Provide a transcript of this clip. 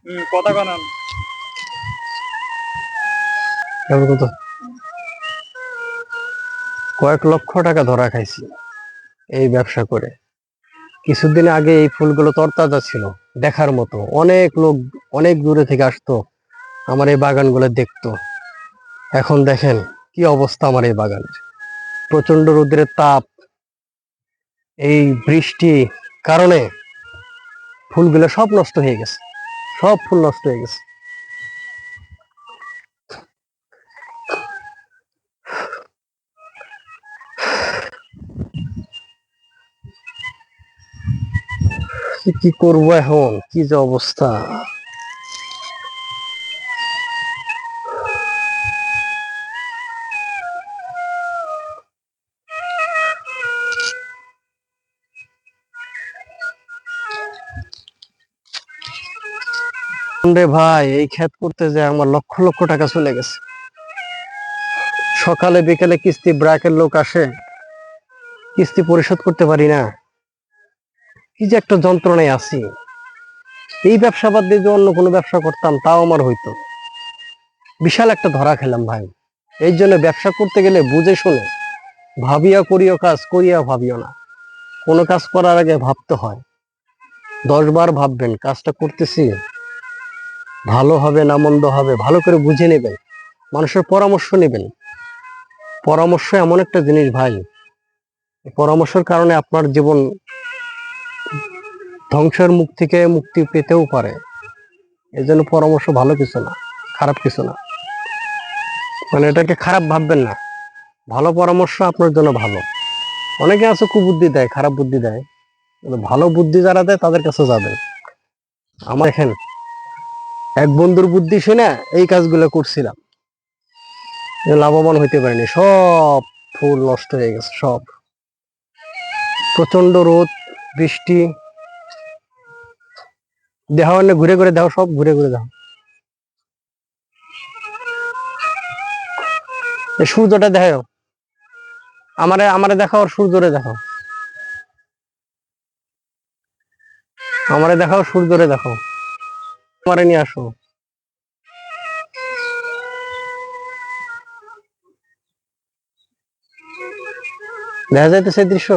কথা কানান কয়েক লক্ষ টাকা ধরা খাইছি এই ব্যবসা করে। কিছুদিন আগে এই ফুলগুলো তরতাজা ছিল, দেখার মতো। অনেক লোক অনেক দূরে থেকে আসতো আমার এই বাগানগুলো দেখতো। এখন দেখেন কি অবস্থা আমার এই বাগানের। প্রচন্ড রোদের তাপ, এই বৃষ্টি কারণে ফুলগুলো সব নষ্ট হয়ে গেছে, সব ফুল নষ্ট হয়ে গেছে। কি করবো এখন, কি যে অবস্থা। রে ভাই, এই ক্ষেত করতে যে আমার লক্ষ লক্ষ টাকা চলে গেছে। সকালে বিকেলে কিস্তি ব্র্যাকের লোক আসে, কিস্তি পরিশোধ করতে পারি না। কি যে একটা যন্ত্রণায় আছি। এই ব্যবসা বাদ দিয়ে যে অন্য কোনো ব্যবসা করতাম তাও আমার হইতো। বিশাল একটা ধরা খেলাম ভাই। এই জন্য ব্যবসা করতে গেলে বুঝে শুনে ভাবিয়া করিও কাজ, করিয়া ভাবিও না। কোনো কাজ করার আগে ভাবতে হয়, 10 বার ভাববেন কাজটা করতেছি ভালো হবে না মন্দ হবে, ভালো করে বুঝে নেবেন, মানুষের পরামর্শ নেবেন। পরামর্শ এমন একটা জিনিস ভাই, পরামর্শের কারণে আপনার জীবন ধ্বংসের মুখ থেকে মুক্তি পেতেও পারে। এই জন্য পরামর্শ ভালো কিছু না, খারাপ কিছু না। মানে এটাকে খারাপ ভাববেন না, ভালো পরামর্শ আপনার জন্য ভালো। অনেকে আছে কুবুদ্ধি দেয়, খারাপ বুদ্ধি দেয়, কিন্তু ভালো বুদ্ধি যারা দেয় তাদের কাছে যাবেন। আমার দেখেন, এক বন্ধুর বুদ্ধি শুনে এই কাজগুলো করছিলাম, লাভবান হইতে পারিনি। সব ফুল নষ্ট হয়ে গেছে, সব। প্রচন্ড রোদ, বৃষ্টি। দেহ ঘুরে ঘুরে দেহ, সব ঘুরে ঘুরে দেহ। এই সূর্যটা দেখো, আমারে আমারে দেখাও, আর সূর্যরে দেখাও। আমারে দেখাও, সূর্যরে দেখাও। আমারে নিয়ে আসো। দেখা যাইতেছে দৃশ্য।